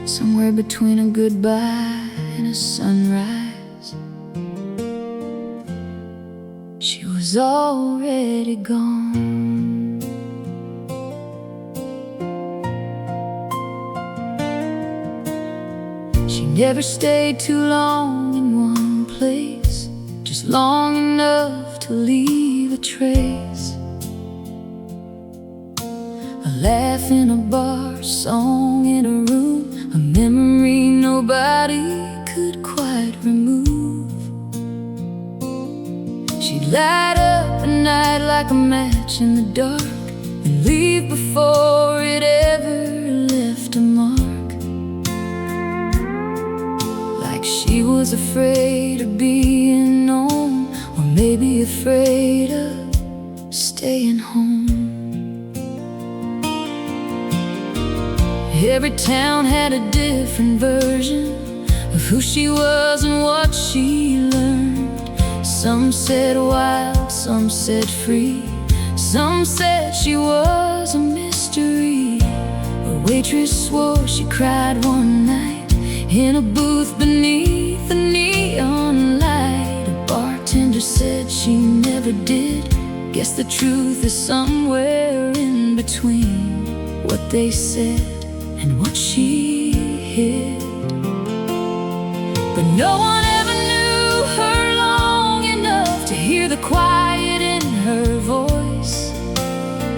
somewhere between a goodbye and a sunrise. She was already gone. She never stayed too long in one place, just long enough to leave a trace. A laugh in a bar, song in a room, a memory nobody could quite remove. She'd light up a night like a match in the dark, and leave before it ever left a mark. Like she was afraid of being known, or maybe afraid of staying home. Every town had a different version of who she was and what she learned. Some said wild, some said free, some said she was a mystery. A waitress swore she cried one night in a booth beneath a neon light. A bartender said she never did. Guess the truth is somewhere in between what they said and what she hid. But no one ever knew her long enough to hear the quiet in her voice,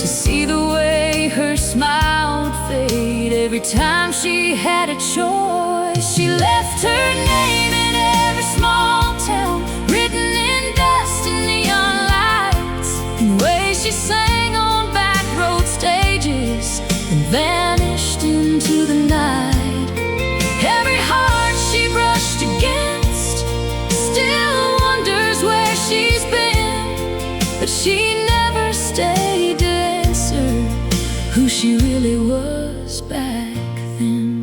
to see the way her smile would fade every time she had a choice. She left her name in every small town, written in dust and neon lights, in ways she sang on back road stages and vanished into the night. Every heart she brushed against still wonders where she's been, but she never stayed to answer who she really was back then.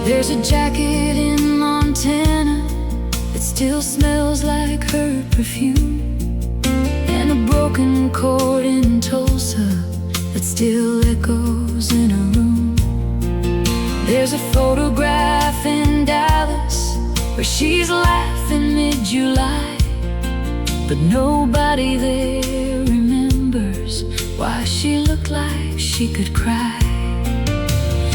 There's a jacket in Montana that still smells like her perfume, and a broken chord in Tulsa that still echoes in a room. There's a photograph in Dallas where she's laughing mid-July, but nobody there remembers why she looked like she could cry.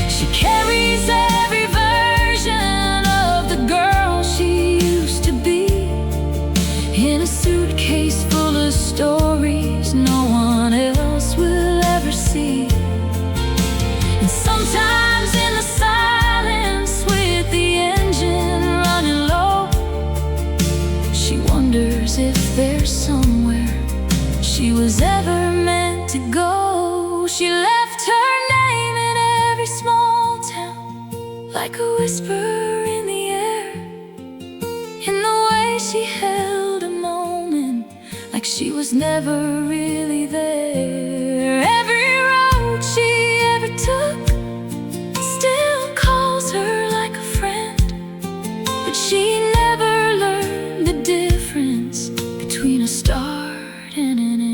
She carries every version of the girl she used to be in a suitcase full of stories no one else will ever see. And sometimes in the silence with the engine running low, she wonders if there's somewhere she was ever meant to go. She left her name in every small town, like a whisper in the air, in the way she held a moment, like she was never really there. Every road she ever took still calls her like a friend, but she never learned the difference between a start and an end.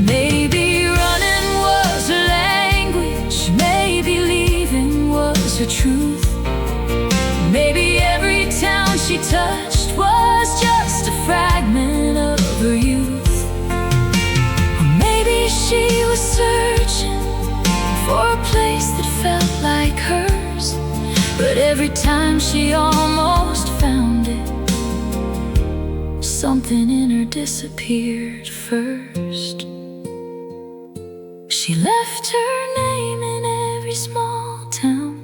Maybe running was her language, maybe leaving was her truth, maybe every town she touched was just a fragment of her youth. Or maybe she was searching for a place that felt like hers, but every time she almost found it, something in her disappeared first. She left her name in every small town,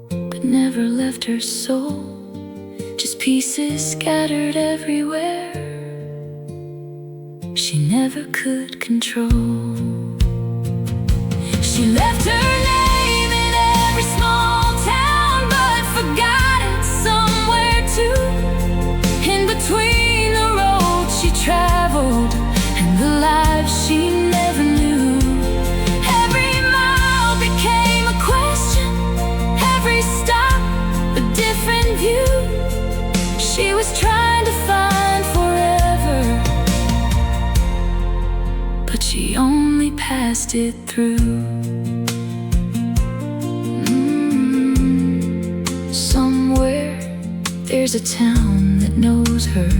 but never left her soul, just pieces scattered everywhere she never could control. She left her name in every small town, but forgot it somewhere too, in between the roads she traveled and the lives she knew. She was trying to find forever, but she only passed it through. Somewhere there's a town that knows her,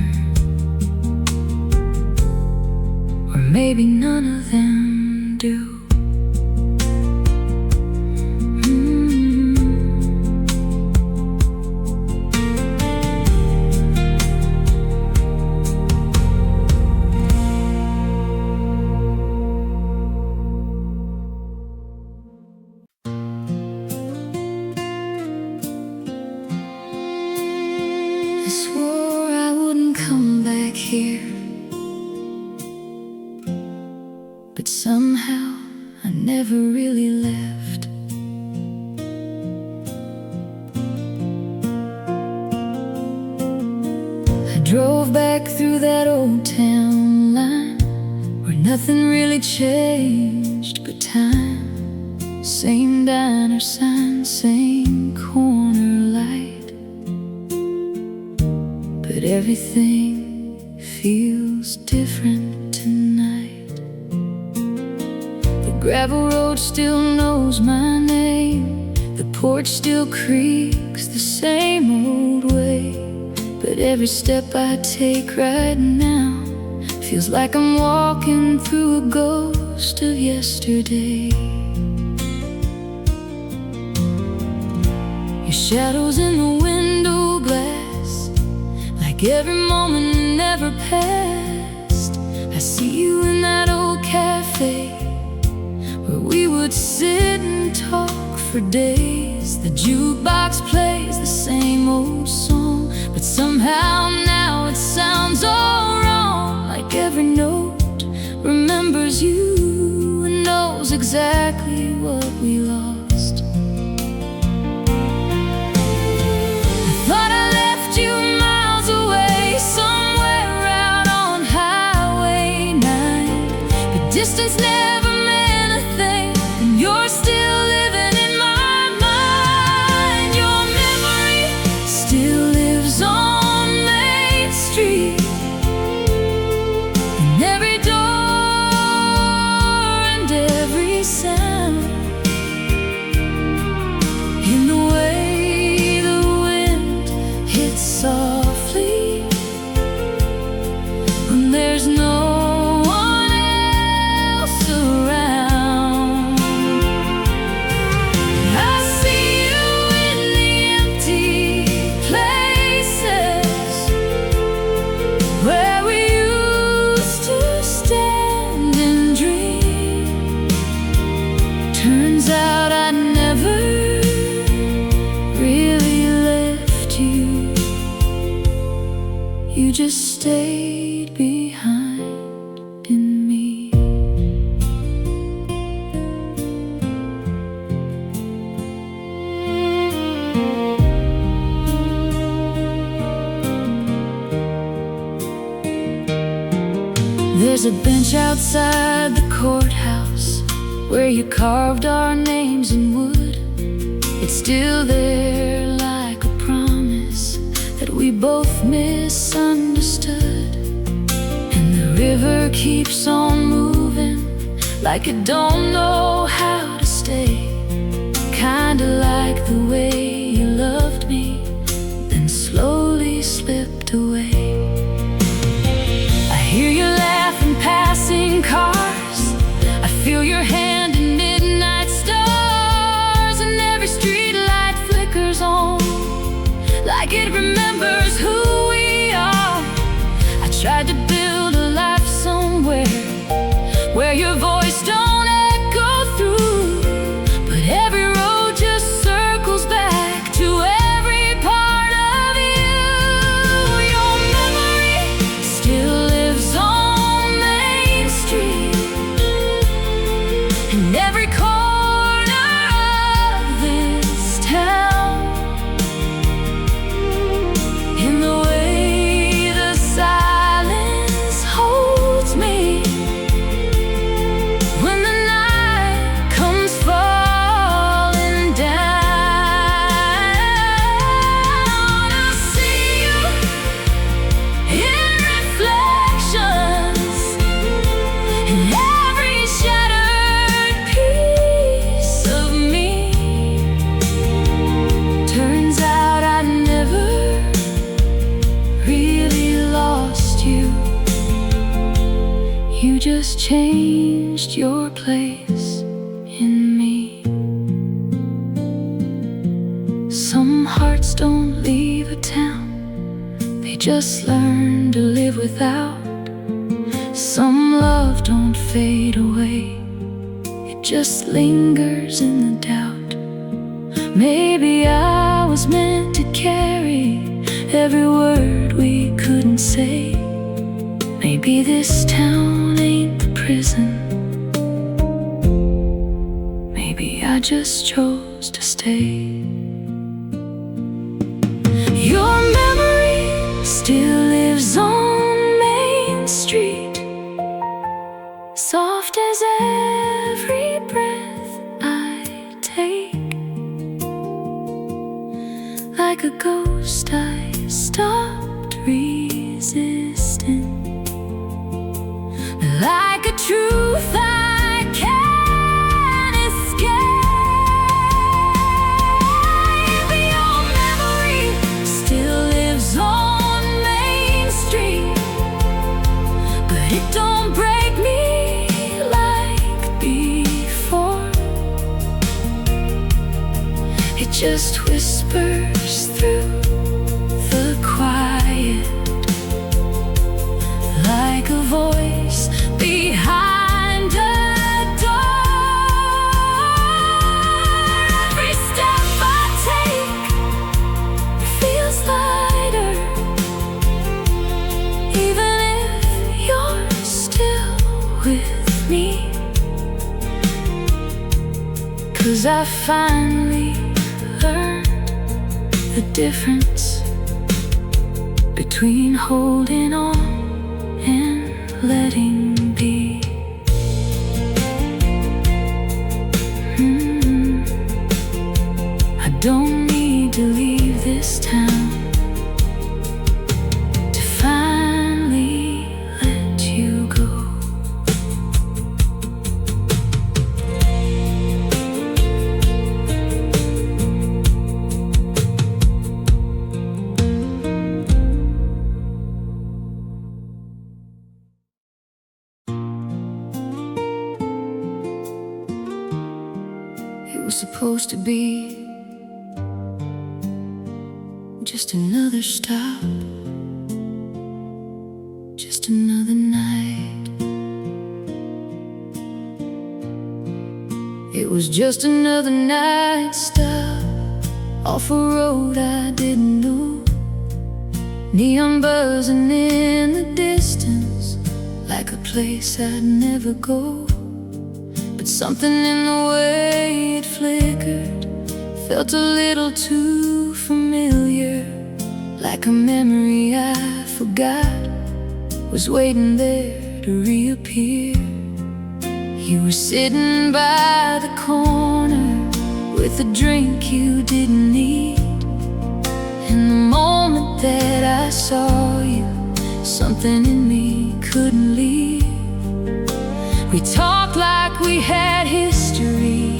or maybe none of them do. I swore I wouldn't come back here, but somehow I never really left. I drove back through that old town line where nothing really changed but time. Same diner sign, same corner light, but everything feels different tonight. The gravel road still knows my name, the porch still creaks the same old way, but every step I take right now feels like I'm walking through a ghost of yesterday. Your shadows in the window glass, like every moment never passed. I see you in that old cafe where we would sit and talk for days. The jukebox plays the same old song, but somehow now it sounds all wrong. Like every note remembers you and knows exactly what we lost. Distance never meant a thing, and you're still living in my mind. Your memory still lives on Main Street, in every door and every sound, in the way the wind hits softly when there's no you just stayed behind in me. There's a bench outside the courthouse where you carved our names in wood. It's still there like a promise that we both misunderstood. And the river keeps on moving like it don't know how to stay, kinda like the way you loved me, then slowly slipped away. I hear you laughing passing cars, I feel your hand in midnight stars, and every street light flickers on like it remembers who we are. I tried to build a life somewhere where your voice don't echo through, but every road just circles back to every you just changed your place in me. Some hearts don't leave a town, they just learn to live without. Some love don't fade away, it just lingers in the doubt. Maybe I was meant to carry every word we couldn't say. Maybe this town ain't the prison. Maybe I just chose to stay. Your memory still lives on Main Street, soft as every breath I take. Like a ghost I stopped resisting, like a truth I can't escape. Your memory still lives on Main Street, but it don't break me like before. It just whispers through the quiet, like a voice behind a door. Every step I take feels lighter, even if you're still with me. 'Cause I finally learned the difference between holding on and letting be. I don't need to leave this town to finally let you go. It was supposed to be just another stop, just another night. It was just another night stop off a road I didn't know. Neon buzzing in the distance, like a place I'd never go. But something in the way it flickered felt a little too familiar, like a memory I forgot was waiting there to reappear. You were sitting by the corner with a drink you didn't need, and the moment that I saw you, something in me couldn't leave. We talked like we had history,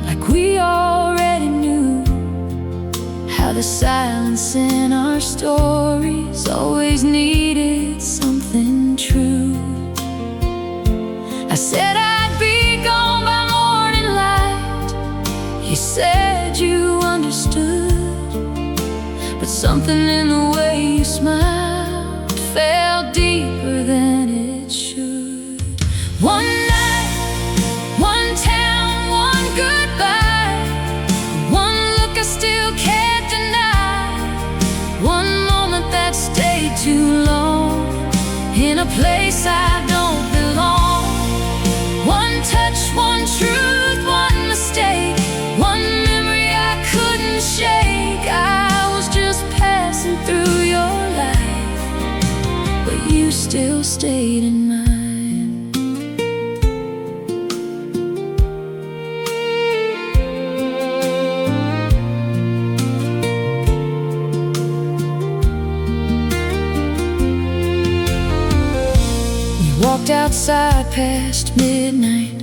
like we already knew how the silence in our stories always needed something true. I said I'd be gone by morning light, you said you understood, but something in the way you smiled fell deeper than it should. One night, one town, one goodbye, one look I still can't deny, one moment that stayed too long in a place I don't belong. One touch, one truth, one mistake, one memory I couldn't shake. I was just passing through your life, but you still stayed in mine. Walked outside past midnight,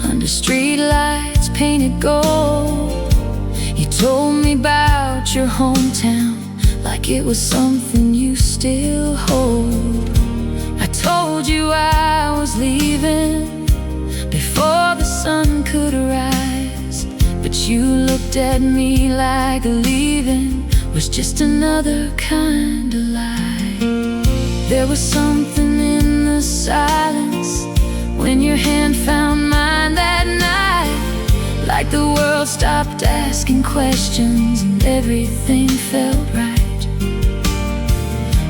under street lights painted gold. You told me about your hometown like it was something you still hold. I told you I was leaving looked at me like leaving was just another kind of lie. There was something in the silence when your hand found mine that night, like the world stopped asking questions and everything felt right.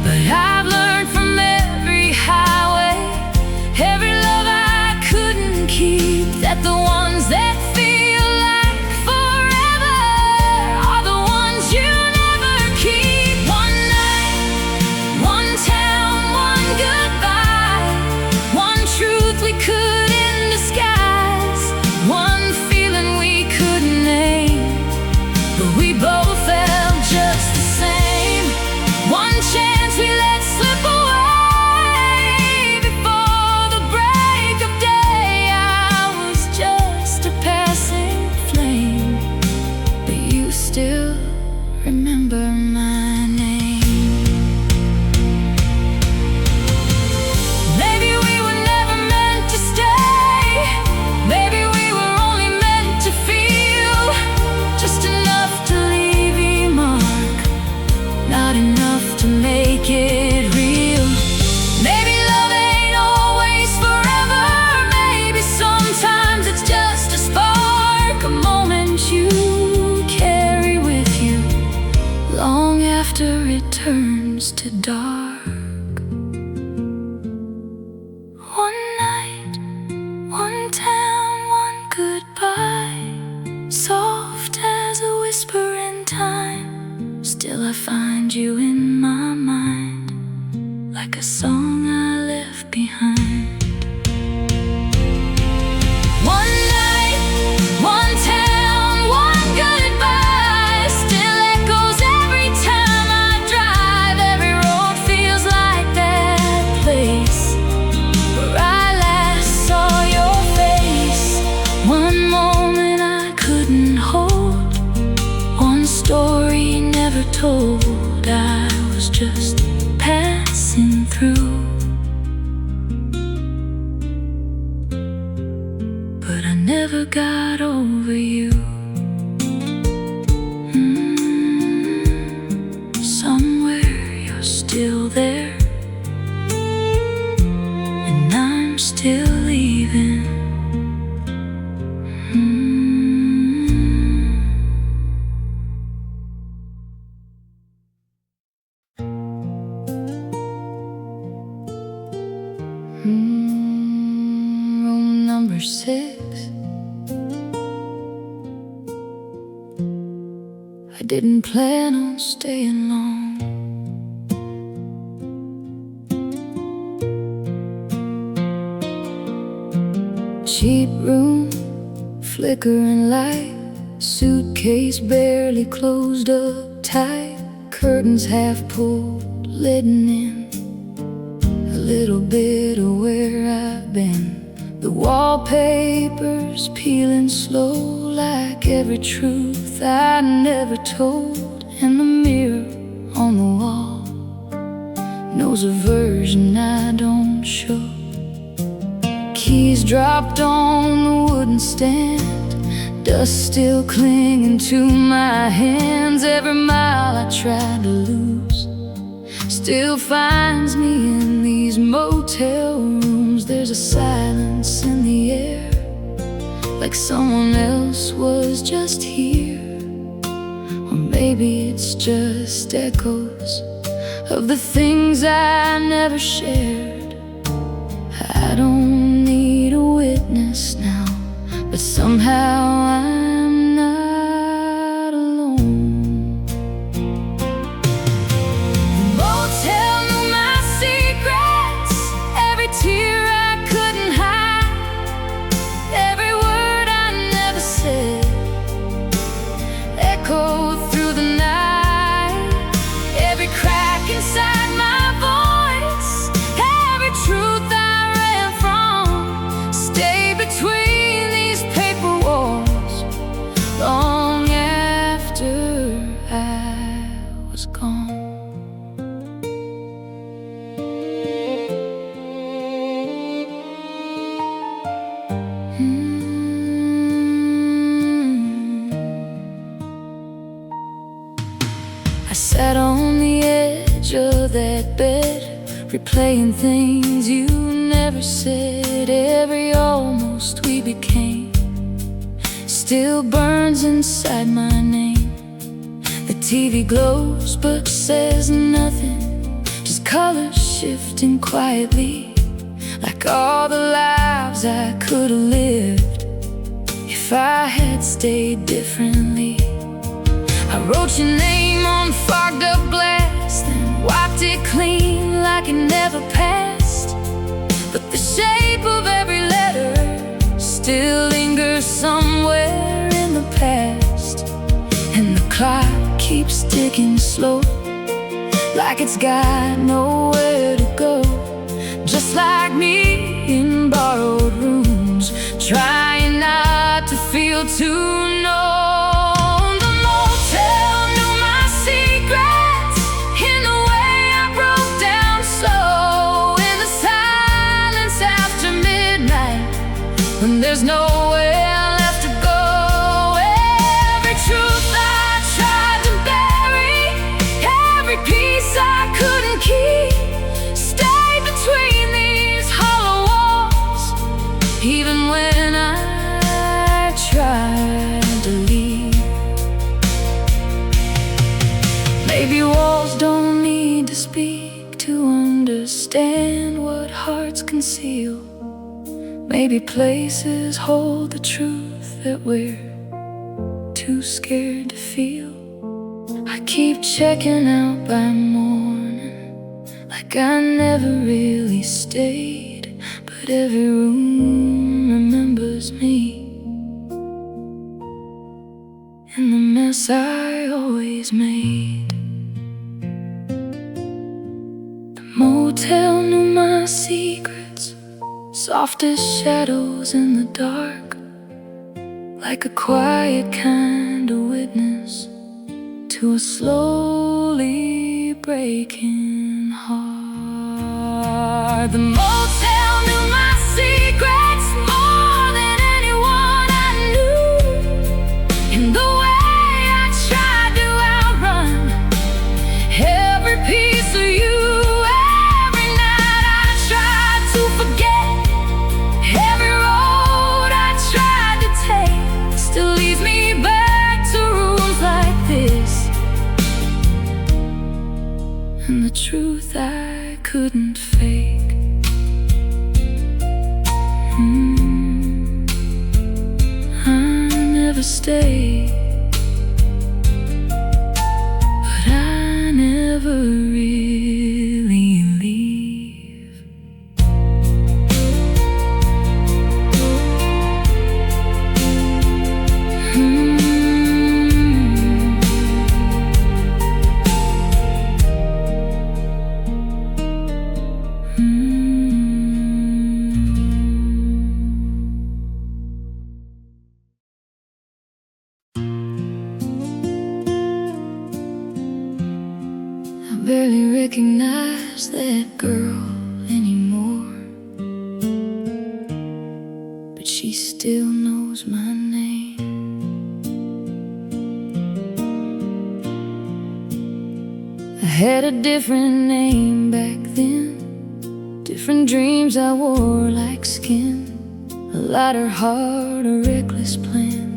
But I've learned from every highway, every love I couldn't keep, that the ones that feel like forever are the ones you never keep. One night, one town, one goodbye, one truth we couldn't disguise, one feeling we couldn't name, but we both felt just the same. One chance we let slip away before the break of day. I was just a passing flame, but you still remember my name. Maybe we were never meant to stay. Maybe we were only meant to feel just enough to leave a mark, not enough to make it real. Maybe love ain't always forever. Maybe sometimes it's just a spark, a moment you carry with you long after it turns to dark. One night, one town, one goodbye, soft as a whisper in time. Still I find you in my mind, like a song I left behind. One night, one town, one goodbye, still echoes every time I drive. Every road feels like that place where I last saw your face. One moment I couldn't hold, one story never told. I was just passing through, but I never got over you. Somewhere you're still there, and I'm still leaving. Room number 6. I didn't plan on staying long. Cheap room, flickering light, suitcase barely closed up tight, curtains half pulled, letting in a little bit of where I've been. The wallpaper's peeling slow, like every truth I never told. And the mirror on the wall knows a version I don't show. Keys dropped on the wooden stand, dust still clinging to my hands. Every mile I tried to lose still finds me in these motel rooms. There's a silence in the air, like someone else was just here. Or maybe it's just echoes of the things I never shared. I don't need a witness now, but somehow I'm not alone. The motel knew my secrets, every tear I couldn't hide, every word I never said echoed through the night. Every crack inside my voice, every truth I ran from, stayed between these paper walls. that bed, replaying things you never said. Every almost we became still burns inside my name. The TV glows but says nothing, just colors shifting quietly, like all the lives I could have lived if I had stayed differently. I wrote your name on fogged up glass, then wiped it clean like it never passed. But the shape of every letter still lingers somewhere in the past. And the clock keeps ticking slow, like it's got nowhere to go. Just like me in borrowed rooms, trying not to feel too known. The motel knew my secrets in the way I broke down slow, in the silence after midnight, when there's nowhere left to go. Every truth I tried to bury, every piece I couldn't keep, stayed between these hollow walls, even when I tried to leave. Maybe walls don't need to speak to understand what hearts conceal. Maybe places hold the truth that we're too scared to feel. I keep checking out by morning, like I never really stayed, but every room remembers me and the mess I always made. The motel knew my secrets, soft as shadows in the dark, like a quiet kind of witness to a slowly breaking heart. The motel knew my secrets more than anyone I knew, in the way I tried to outrun every piece of you. Every night I tried to forget, every road I tried to take still leads me back to rooms like this, and the truth I couldn't fake. I never stayed, but I never really leave. I barely recognize that girl anymore, but she still knows my name. I had a different name back then, different dreams I wore like skin, a lighter heart, a reckless plan.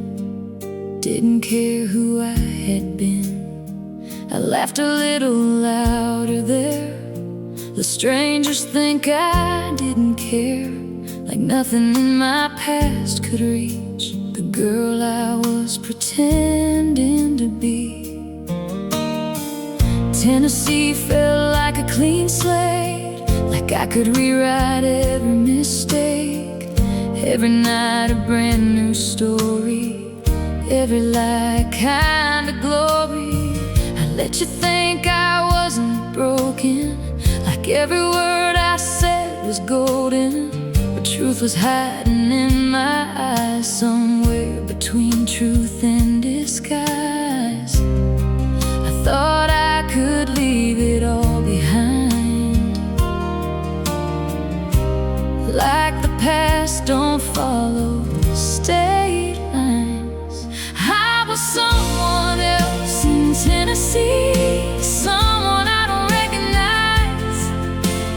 Didn't care who I had been. I laughed a little louder there. The strangers think I didn't care, like nothing in my past could reach the girl I was pretending to be. Tennessee felt like a clean slate, like I could rewrite every mistake. Every night a brand new story, every lie kind of glory. I let you think I wasn't broken, like every word I said was golden, but truth was hiding in my eyes, somewhere between truth and disguise. I thought I could leave it all behind, like the past don't follow state lines. I was someone else in Tennessee, someone I don't recognize,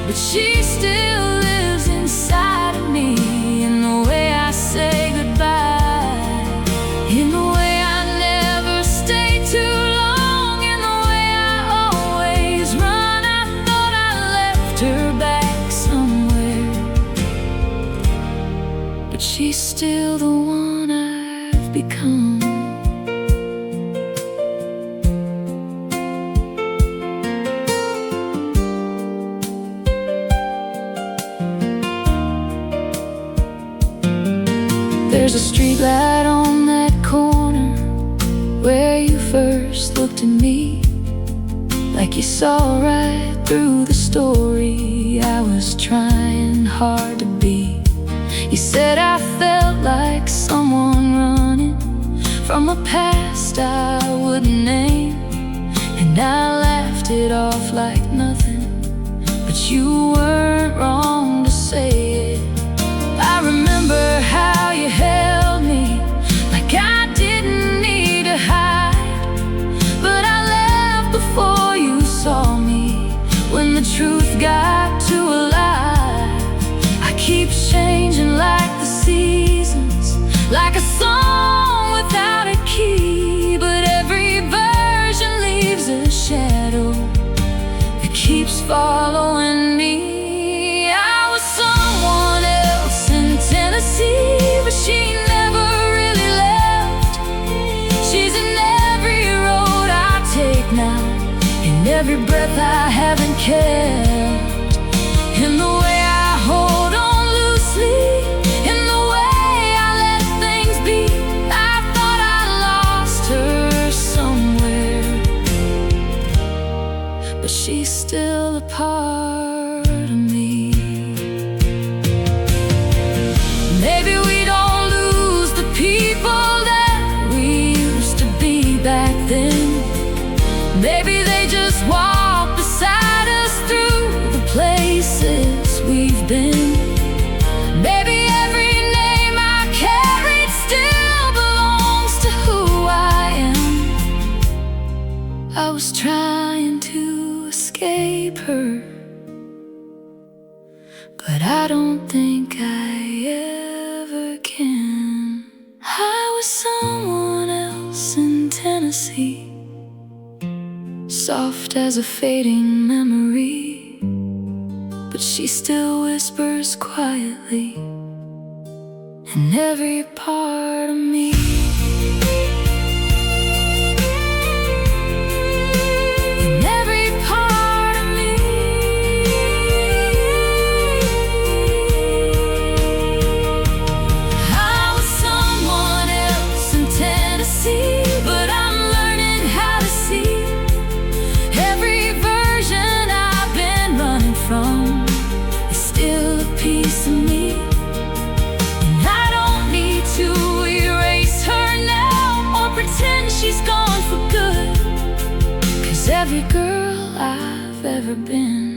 but she still lives inside of me. In the way I say goodbye, in the way I never stay too long, in the way I always run. I thought I left her back somewhere, but she's still the one I've become. There's a street light on that corner where you first looked at me, like you saw right through the story I was trying hard to be. You said I felt like someone running from a past I wouldn't name, and I laughed it off like nothing, but you weren't wrong to say it. I remember how you held me like I didn't need to hide, but I left before you saw me. When the truth got too alive, I keep changing like the seasons, like a song without a key. But every version leaves a shadow that keeps following me. I was someone else in Tennessee, but she never really left. She's in every road I take now, in every breath I haven't kept, in the way I hold on loosely, in the way I let things be. I thought I lost her somewhere, but she's still a part of me. Maybe we don't lose the people that we used to be back then. Maybe they just walk beside us through the places we've been. Maybe every name I carried still belongs to who I am. I was trying to escape her, but I don't think I ever can. I was someone else in Tennessee, soft as a fading memory, but she still whispers quietly in every part of me. In every part of me. I was someone else in Tennessee, but I'm learning how to see every version I've been running from is still a piece of me. And I don't need to erase her now or pretend she's gone for good, 'cause every girl I've ever been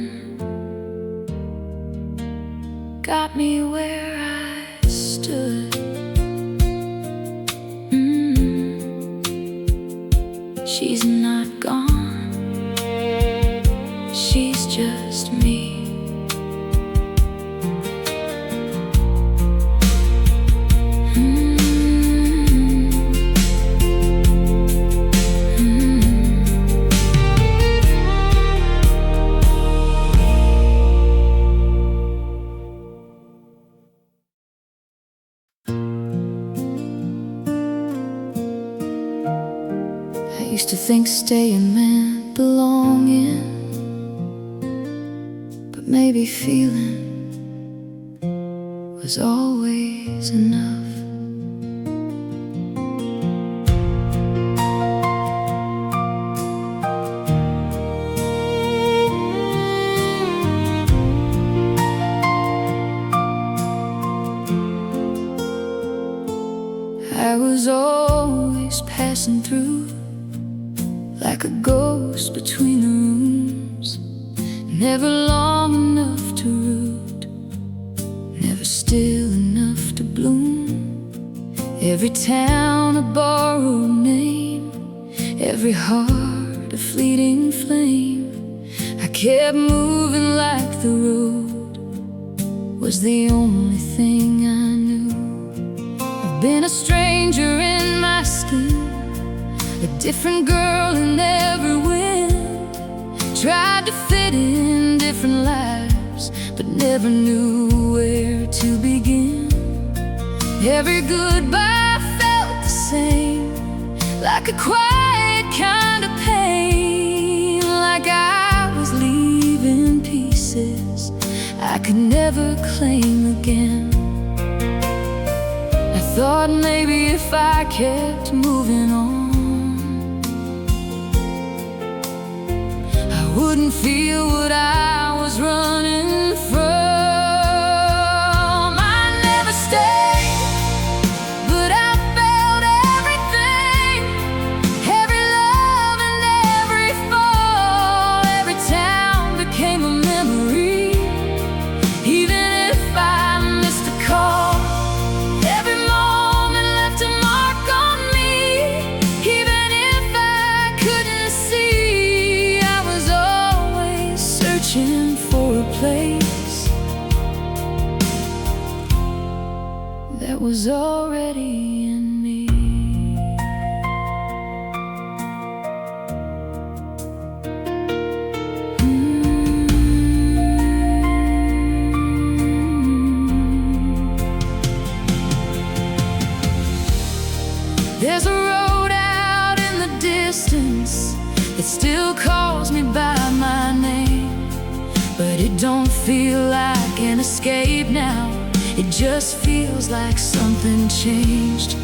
got me where I stood. She's not gone, she's just me. I used to think staying meant belonging, but maybe feeling was always enough. I was always passing through like a ghost between the rooms, never long enough to root, never still enough to bloom. Every town a borrowed name, every heart a fleeting flame. I kept moving like the road was the only thing I knew. I've been a stranger in my skin, a different girl in every wind. Tried to fit in different lives, but never knew where to begin. Every goodbye felt the same, like a quiet kind of pain. Like I was leaving pieces I could never claim again. I thought maybe if I kept moving on, I wouldn't feel what I was running from. I never stayed, but I felt everything, every love and every fall. Every town became a memory, even if I missed a call. Every moment left a mark on me, even if I couldn't see. I was always searching for a place that was already in me. There's a road out in the distance that still calls me by my name, but it don't feel like an escape now. It just feels like something changed.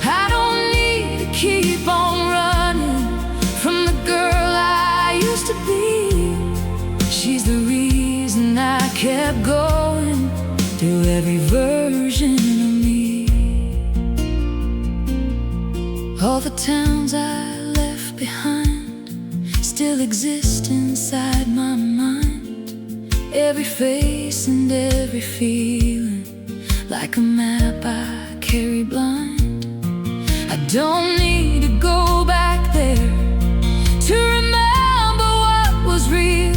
I don't need to keep on running from the girl I used to be. She's the reason I kept going through every version of me. All the towns I left behind still exist inside my mind. Every face and every feeling, like a map I carry blind. I don't need to go back there to remember what was real.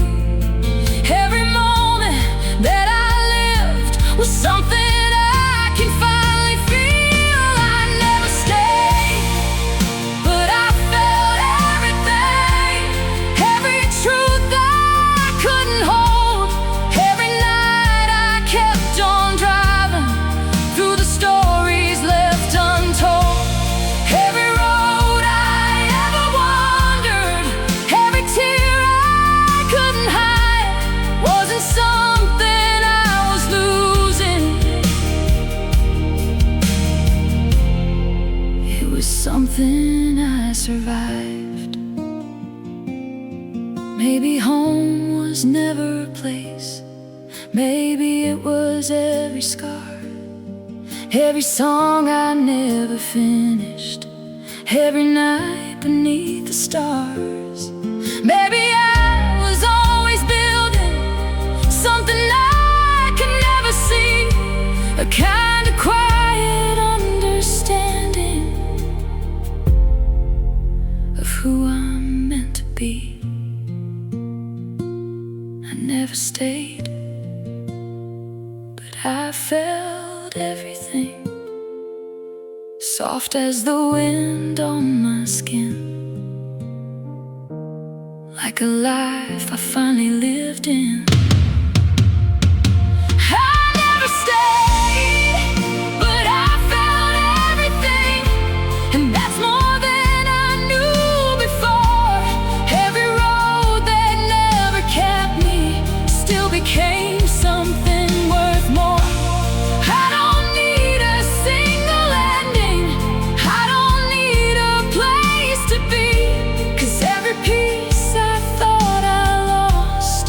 Every moment that I lived was something I can finally feel. I never stayed, but I felt everything, every truth I couldn't hold. Every night I kept on driving through the stories left untold. Every road I ever wandered, every tear I couldn't hide, wasn't something I was losing. It was something I survived. Maybe home was never a place, maybe it was every scar, every song I never finished, every night beneath the stars. Maybe I was always building something I could never see, a kind of quiet understanding of who I'm meant to be. I never stayed, but I felt everything, soft as the wind on my skin, like a life I finally lived in. I never stayed, but I felt everything, and that's more than I knew before. Every road that never kept me still became something worth more. I don't need a single ending, I don't need a place to be, 'cause every piece I thought I lost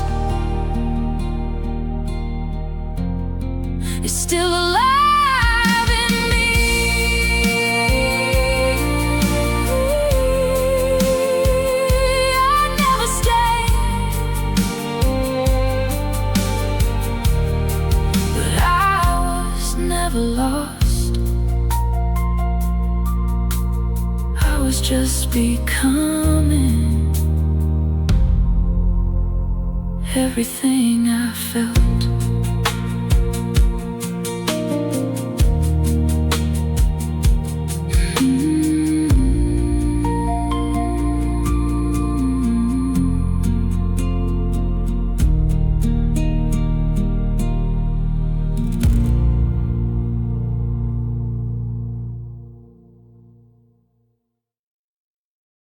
is still alive in me. I never stayed, but I was never lost. I was just becoming everything I felt.